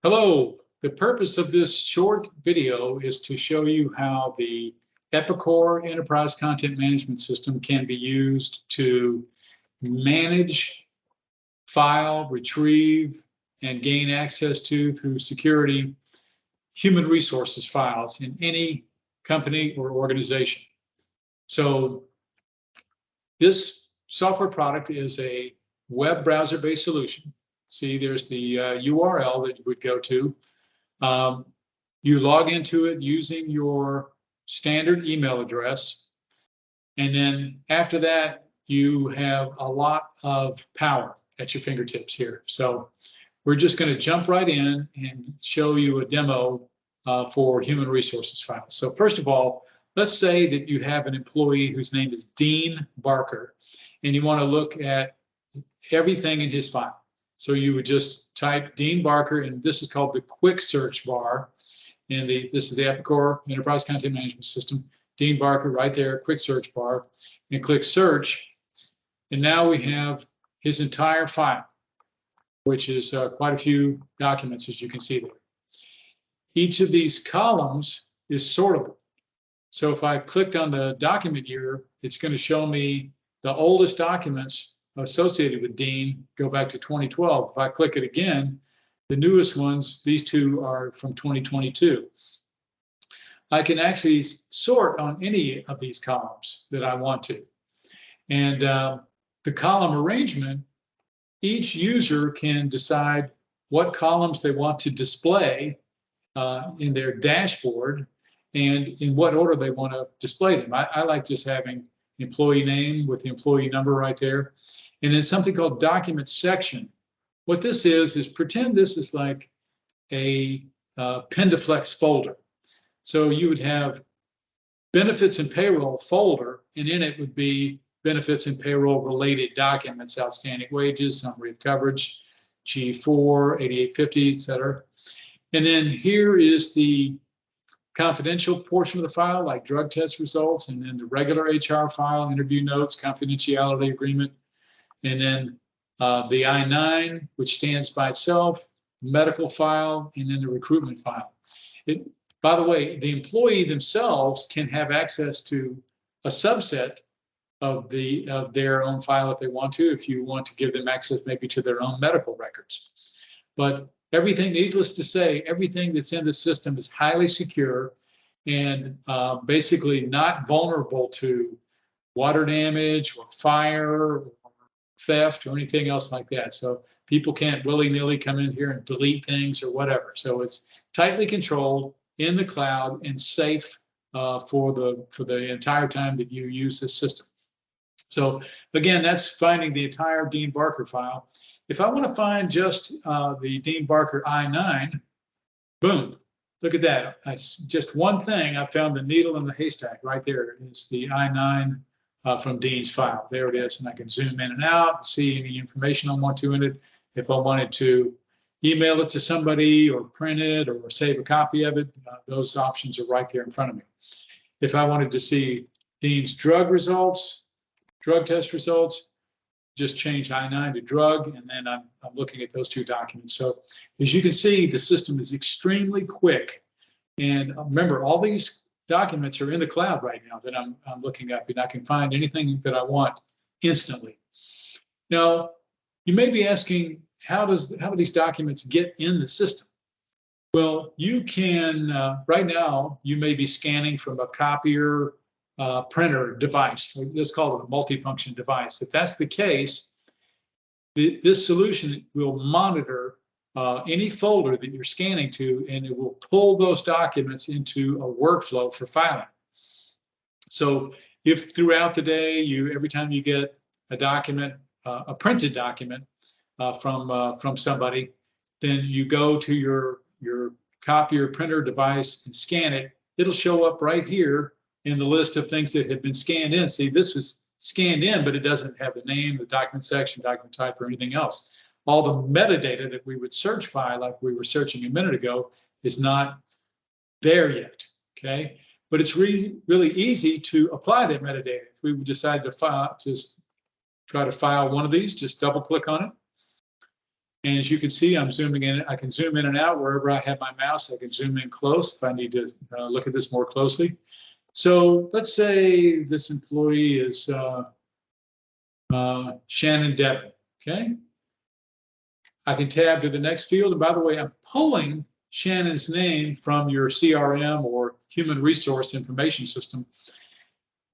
Hello, the purpose of this short video is to show you how the Epicor Enterprise Content Management System can be used to manage, file, retrieve, and gain access to, through security, human resources files in any company or organization. So this software product is a web browser-based solution. See, there's the URL that you would go to. You log into it using your standard email address. And then after that, you have a lot of power at your fingertips here. So we're just going to jump right in and show you a demo for human resources files. So first of all, let's say that you have an employee whose name is Dean Barker, and you want to look at everything in his file. So you would just type Dean Barker, and this is called the quick search bar. And this is the Epicor Enterprise Content Management System. Dean Barker right there, quick search bar, and click search. And now we have his entire file, which is quite a few documents, as you can see there. Each of these columns is sortable. So if I clicked on the document year, it's going to show me the oldest documents associated with Dean go back to 2012. If I click it again, the newest ones, these two are from 2022. I can actually sort on any of these columns that I want to. And the column arrangement, each user can decide what columns they want to display in their dashboard and in what order they want to display them. I like just having employee name with the employee number right there. And then something called document section. What this is pretend this is like a Pendaflex folder. So you would have benefits and payroll folder, and in it would be benefits and payroll related documents, outstanding wages, summary of coverage, G4, 8850, et cetera. And then here is the confidential portion of the file, like drug test results, and then the regular HR file, interview notes, confidentiality agreement, and then the I-9, which stands by itself, medical file, and then the recruitment file. By the way, the employee themselves can have access to a subset of their own file if they want to, if you want to give them access maybe to their own medical records. But everything, needless to say, everything that's in the system is highly secure and basically not vulnerable to water damage or fire or theft or anything else like that. So people can't willy-nilly come in here and delete things or whatever. So it's tightly controlled in the cloud and safe for the entire time that you use this system. So again, that's finding the entire Dean Barker file. If I want to find just the Dean Barker I-9, boom, look at that. Just one thing, I found the needle in the haystack right there. It's the I-9 from Dean's file. There it is, and I can zoom in and out and see any information I want to in it. If I wanted to email it to somebody or print it or save a copy of it, those options are right there in front of me. If I wanted to see Dean's drug results, drug test results, just change I-9 to drug, and then I'm looking at those two documents. So as you can see, the system is extremely quick. And remember, all these documents are in the cloud right now that I'm looking up, and I can find anything that I want instantly. Now, you may be asking, how do these documents get in the system? Well, you can, right now, you may be scanning from a copier printer device. Let's call it a multifunction device. If that's the case, this solution will monitor any folder that you're scanning to, and it will pull those documents into a workflow for filing. So if throughout the day, every time you get a document, a printed document from somebody, then you go to your copier printer device and scan it, it'll show up right here in the list of things that have been scanned in. See, this was scanned in, but it doesn't have the name, the document section, document type, or anything else. All the metadata that we would search by, like we were searching a minute ago, is not there yet, okay? But it's really easy to apply that metadata. If we decide to try to file one of these, just double click on it. And as you can see, I'm zooming in. I can zoom in and out wherever I have my mouse. I can zoom in close if I need to look at this more closely. So let's say this employee is Shannon Devon, okay? I can tab to the next field. And by the way, I'm pulling Shannon's name from your CRM or human resource information system.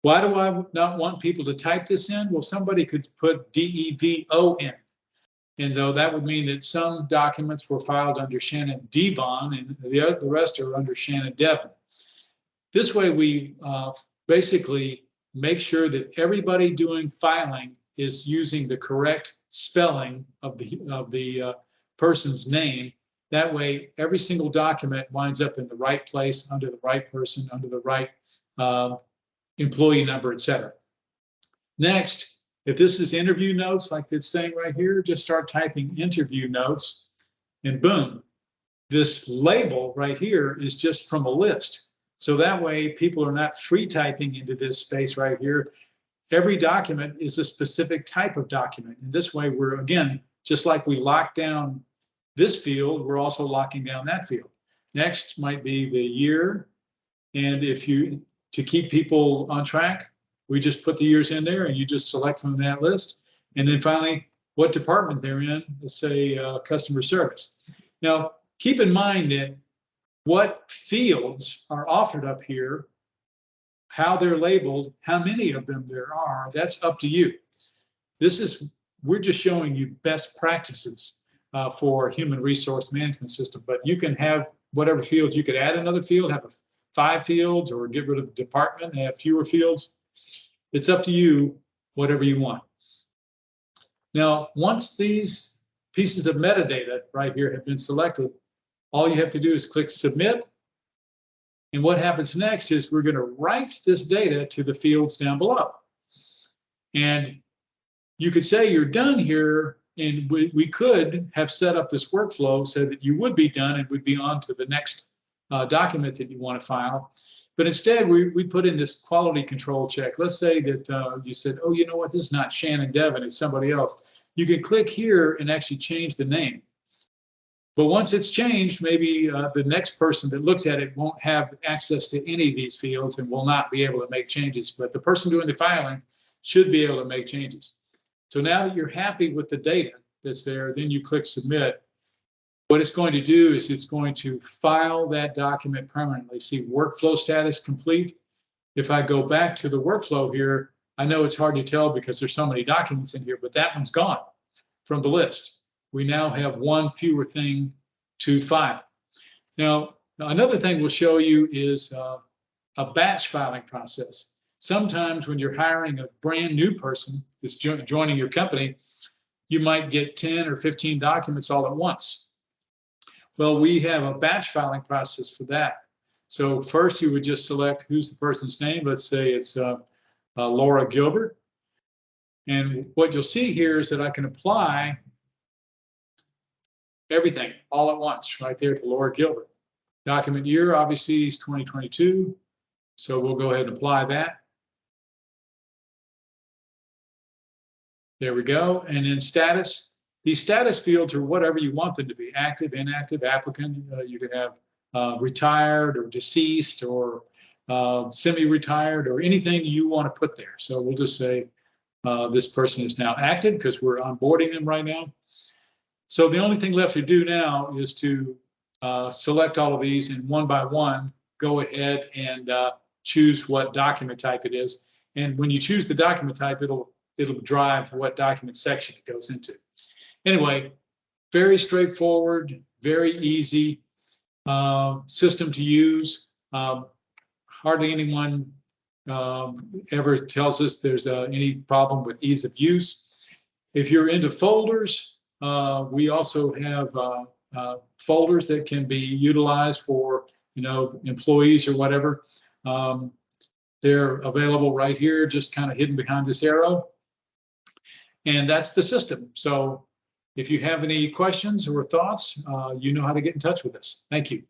Why do I not want people to type this in? Well, somebody could put DEVO in. And though that would mean that some documents were filed under Shannon Devon and the rest are under Shannon Devon. This way we basically make sure that everybody doing filing is using the correct spelling of the person's name. That way, every single document winds up in the right place, under the right person, under the right employee number, etc. Next, if this is interview notes, like it's saying right here, just start typing interview notes, and boom, this label right here is just from a list. So that way, people are not free typing into this space right here. Every document is a specific type of document. And this way, we're, again, just like we lock down this field, we're also locking down that field. Next might be the year. And if you, to keep people on track, we just put the years in there and you just select from that list. And then finally, what department they're in, let's say customer service. Now, keep in mind that what fields are offered up here, how they're labeled, how many of them there are, that's up to you. This is, we're just showing you best practices for human resource management system, but you can have whatever fields. You could add another field, have 5 fields, or get rid of the department and have fewer fields. It's up to you, whatever you want. Now, once these pieces of metadata right here have been selected, all you have to do is click submit. And what happens next is we're going to write this data to the fields down below. And you could say you're done here, and we could have set up this workflow so that you would be done and would be on to the next document that you want to file. But instead, we put in this quality control check. Let's say that you said, oh, you know what, this is not Shannon Devon, it's somebody else. You can click here and actually change the name. But once it's changed, maybe the next person that looks at it won't have access to any of these fields and will not be able to make changes. But the person doing the filing should be able to make changes. So now that you're happy with the data that's there, then you click submit. What it's going to do is it's going to file that document permanently. See, workflow status complete. If I go back to the workflow here, I know it's hard to tell because there's so many documents in here, but that one's gone from the list. We now have one fewer thing to file. Now, another thing we'll show you is a batch filing process. Sometimes when you're hiring a brand new person that's joining your company, you might get 10 or 15 documents all at once. Well, we have a batch filing process for that. So first you would just select who's the person's name. Let's say it's Laura Gilbert. And what you'll see here is that I can apply everything all at once right there to Laura Gilbert. Document year, obviously, is 2022. So we'll go ahead and apply that. There we go. And then status. These status fields are whatever you want them to be: active, inactive, applicant. You can have retired or deceased or semi-retired or anything you want to put there. So we'll just say this person is now active because we're onboarding them right now. So the only thing left to do now is to select all of these and one by one go ahead and choose what document type it is. And when you choose the document type, it'll drive what document section it goes into. Anyway, very straightforward, very easy system to use. Hardly anyone ever tells us there's any problem with ease of use. If you're into folders, we also have folders that can be utilized for, employees or whatever. They're available right here, just kind of hidden behind this arrow. And that's the system. So if you have any questions or thoughts, you know how to get in touch with us. Thank you.